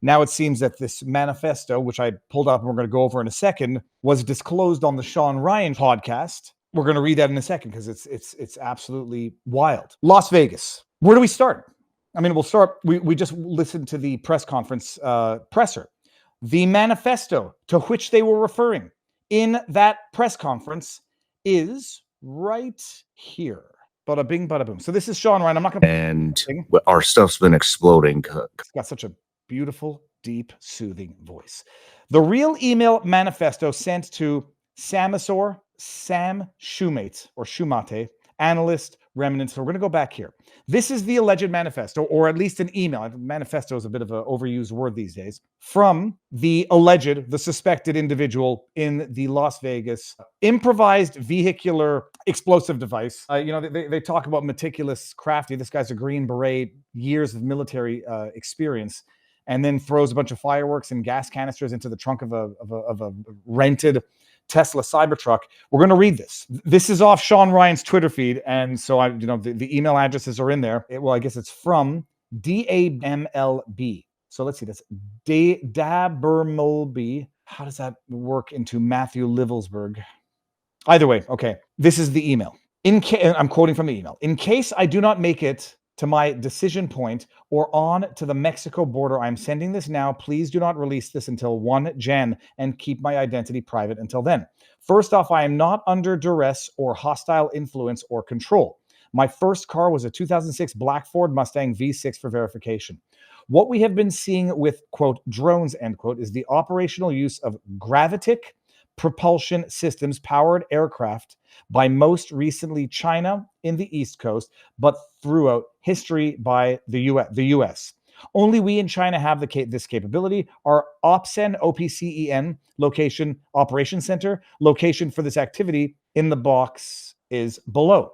Now it seems that this manifesto, which I pulled up and we're going to go over in a second, was disclosed on the Shawn Ryan podcast. We're going to read that in a second because it's absolutely wild. Las Vegas. Where do we start? I mean, we'll start. We just listened to the press conference presser. The manifesto to which they were referring in that press conference is right here. Bada bing, bada boom. So this is Shawn Ryan. I'm not going to. And our stuff's been exploding. It's got such a beautiful, deep, soothing voice. The real email manifesto sent to Sam Shumate, analyst, remnant. So we're going to go back here. This is the alleged manifesto, or at least an email. Manifesto is a bit of an overused word these days. From the suspected individual in the Las Vegas improvised vehicular explosive device. They talk about meticulous, crafty. This guy's a Green Beret, years of military experience, and then throws a bunch of fireworks and gas canisters into the trunk of a rented Tesla Cybertruck. We're going to read this. This is off Shawn Ryan's Twitter feed, and so the email addresses are in there. I guess it's from DAMLB. So let's see. That's Dabermolby. How does that work into Matthew Livelsberg? Either way, okay. This is the email. I'm quoting from the email. In case I do not make it to my decision point or on to the Mexico border, I'm sending this now. Please do not release this until 1 Jan and keep my identity private until then. First off, I am not under duress or hostile influence or control. My first car was a 2006 black Ford Mustang V6 for verification. What we have been seeing with, quote, drones, end quote, is the operational use of gravitic propulsion systems powered aircraft by most recently China in the East Coast, but throughout history by the US. Only we in China have this capability. Our OPCEN location, operation center, location for this activity in the box is below.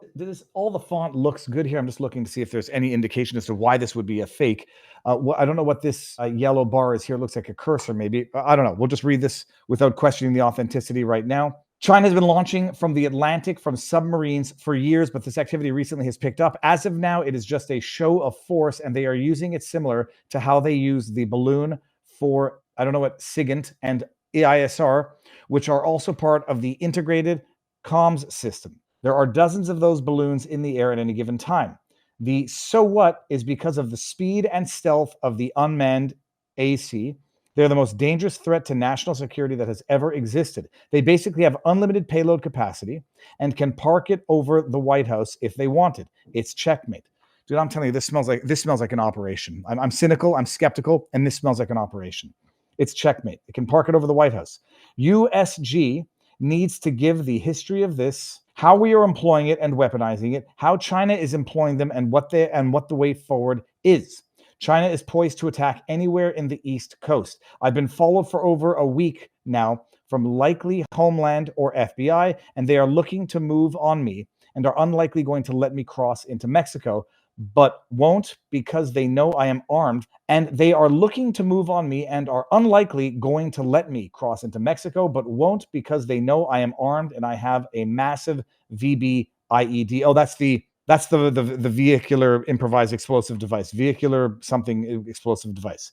All the font looks good here. I'm just looking to see if there's any indication as to why this would be a fake. I don't know what this yellow bar is here. It looks like a cursor maybe. I don't know. We'll just read this without questioning the authenticity right now. China has been launching from the Atlantic from submarines for years, but this activity recently has picked up. As of now, it is just a show of force, and they are using it similar to how they use the balloon for, I don't know what, SIGINT and EISR, which are also part of the integrated comms system. There are dozens of those balloons in the air at any given time. The so what is because of the speed and stealth of the unmanned AC. They're the most dangerous threat to national security that has ever existed. They basically have unlimited payload capacity and can park it over the White House if they wanted. It's checkmate. Dude, I'm telling you, this smells like an operation. I'm cynical, I'm skeptical, and this smells like an operation. It's checkmate. It can park it over the White House. USG needs to give the history of this, how we are employing it and weaponizing it, how China is employing them, and what the way forward is. China is poised to attack anywhere in the East Coast. I've been followed for over a week now from likely Homeland or FBI, and they are looking to move on me and are unlikely going to let me cross into Mexico, but won't because they know I am armed, and they are looking to move on me and are unlikely going to let me cross into Mexico, but won't because they know I am armed and I have a massive VB IED. Oh, that's the vehicular improvised explosive device, vehicular something explosive device.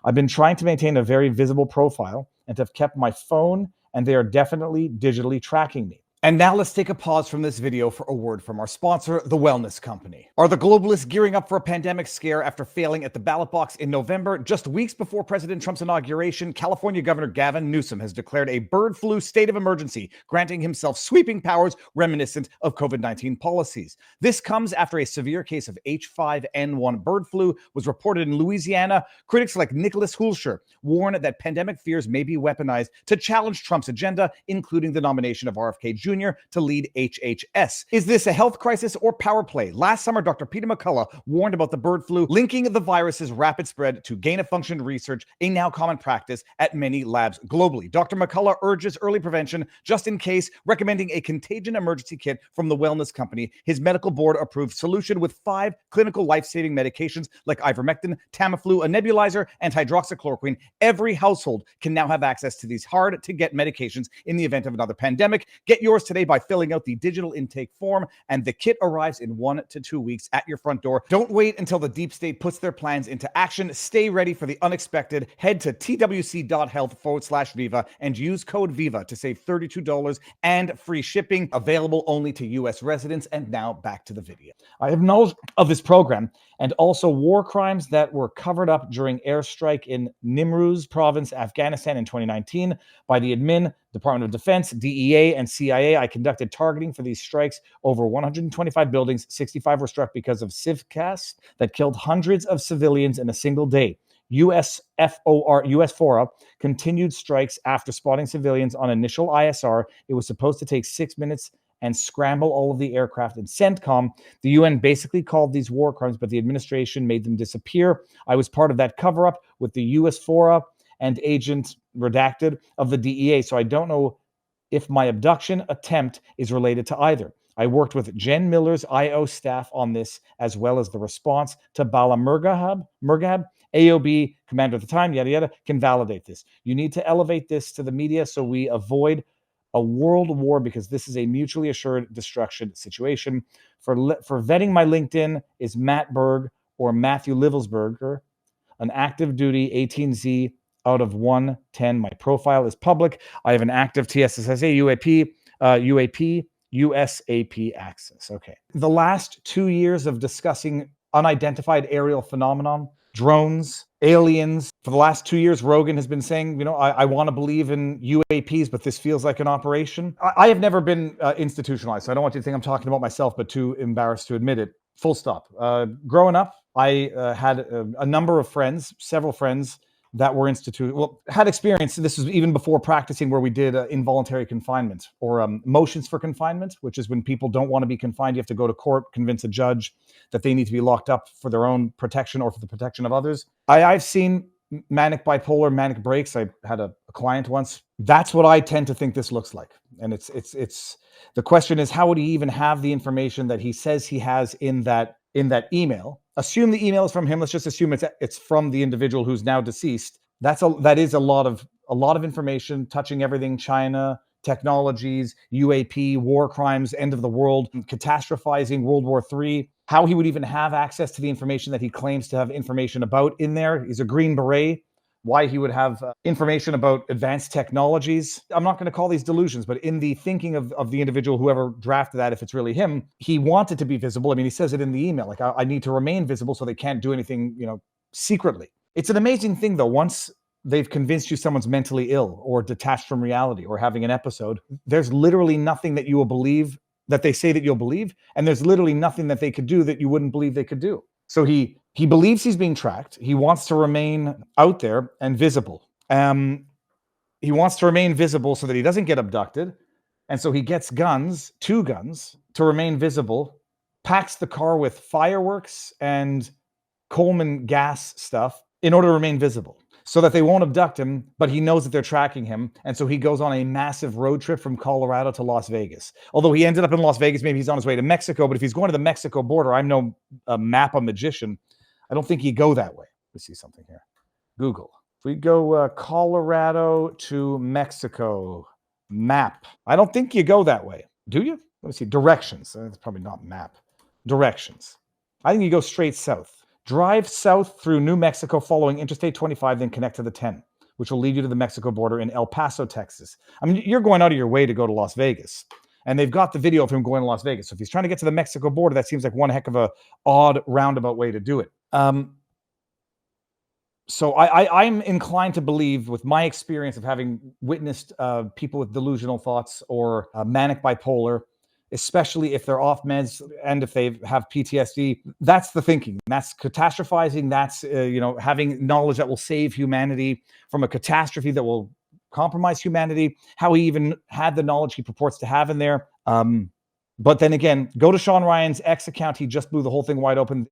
I've been trying to maintain a very visible profile and have kept my phone, and they are definitely digitally tracking me. And now let's take a pause from this video for a word from our sponsor, The Wellness Company. Are the globalists gearing up for a pandemic scare after failing at the ballot box in November? Just weeks before President Trump's inauguration, California Governor Gavin Newsom has declared a bird flu state of emergency, granting himself sweeping powers reminiscent of COVID-19 policies. This comes after a severe case of H5N1 bird flu was reported in Louisiana. Critics like Nicholas Hulscher warn that pandemic fears may be weaponized to challenge Trump's agenda, including the nomination of RFK Jr. to lead HHS. Is this a health crisis or power play? Last summer, Dr. Peter McCullough warned about the bird flu, linking the virus's rapid spread to gain-of-function research, a now common practice at many labs globally. Dr. McCullough urges early prevention just in case, recommending a contagion emergency kit from the Wellness Company, his medical board-approved solution with 5 clinical life-saving medications like ivermectin, Tamiflu, a nebulizer, and hydroxychloroquine. Every household can now have access to these hard-to-get medications in the event of another pandemic. Get yours yours today by filling out the digital intake form, and the kit arrives in 1 to 2 weeks at your front door. Don't wait until the deep state puts their plans into action. Stay ready for the unexpected. Head to twc.health/Viva and use code VIVA to save $32 and free shipping, available only to US residents. And now back to the video. I have knowledge of this program and also war crimes that were covered up during airstrike in Nimruz province, Afghanistan in 2019 by the admin, Department of Defense, DEA, and CIA. I conducted targeting for these strikes over 125 buildings. 65 were struck because of civcas that killed hundreds of civilians in a single day. US FORA continued strikes after spotting civilians on initial ISR. It was supposed to take 6 minutes and scramble all of the aircraft in CENTCOM. The UN basically called these war crimes, but the administration made them disappear. I was part of that cover-up with the US FORA and agent redacted of the DEA, so I don't know if my abduction attempt is related to either. I worked with Jen Miller's IO staff on this, as well as the response to Bala Murghab, AOB, commander at the time, yada, yada, can validate this. You need to elevate this to the media so we avoid a world war, because this is a mutually assured destruction situation. For vetting my LinkedIn is Matt Berg or Matthew Livelsberger, an active duty 18Z out of 110. My profile is public. I have an active TSSA UAP USAP access. Okay. The last 2 years of discussing unidentified aerial phenomenon, drones, aliens. For the last 2 years, Rogan has been saying, I want to believe in UAPs, but this feels like an operation. I have never been institutionalized, so I don't want you to think I'm talking about myself, but too embarrassed to admit it. Full stop. Growing up, I had a number of friends, several friends that were had experience. This was even before practicing, where we did involuntary confinement or motions for confinement, which is when people don't want to be confined. You have to go to court, convince a judge that they need to be locked up for their own protection or for the protection of others. I've seen manic bipolar, manic breaks. I had a client once. That's what I tend to think this looks like. And it's the question is, how would he even have the information that he says he has in that email? Assume the email is from him. Let's just assume it's from the individual who's now deceased. That is a lot of information touching everything: China, technologies, UAP, war crimes, end of the world, catastrophizing World War III. How he would even have access to the information that he claims to have information about in there. He's a Green Beret. Why he would have information about advanced technologies. I'm not going to call these delusions, but in the thinking of the individual, whoever drafted that, if it's really him, he wanted to be visible. I mean, he says it in the email, like, I need to remain visible so they can't do anything, secretly. It's an amazing thing, though. Once they've convinced you someone's mentally ill or detached from reality or having an episode, there's literally nothing that you will believe that they say that you'll believe. And there's literally nothing that they could do that you wouldn't believe they could do. So he believes he's being tracked. He wants to remain out there and visible. He wants to remain visible so that he doesn't get abducted. And so he gets two guns to remain visible, packs the car with fireworks and Coleman gas stuff in order to remain visible so that they won't abduct him, but he knows that they're tracking him. And so he goes on a massive road trip from Colorado to Las Vegas. Although he ended up in Las Vegas, maybe he's on his way to Mexico, but if he's going to the Mexico border, I'm no mappa magician. I don't think he'd go that way. Let's see something here. Google. If we go Colorado to Mexico, map. I don't think you go that way. Do you? Let me see. Directions. It's probably not map. Directions. I think you go straight south. Drive south through New Mexico following Interstate 25, then connect to the 10, which will lead you to the Mexico border in El Paso, Texas. I mean, you're going out of your way to go to Las Vegas. And they've got the video of him going to Las Vegas. So if he's trying to get to the Mexico border, that seems like one heck of a odd roundabout way to do it. So I'm inclined to believe, with my experience of having witnessed people with delusional thoughts or manic bipolar, especially if they're off meds and if they have PTSD, that's the thinking. That's catastrophizing. That's having knowledge that will save humanity from a catastrophe that will compromise humanity. How he even had the knowledge he purports to have in there. But then again, go to Shawn Ryan's X account. He just blew the whole thing wide open.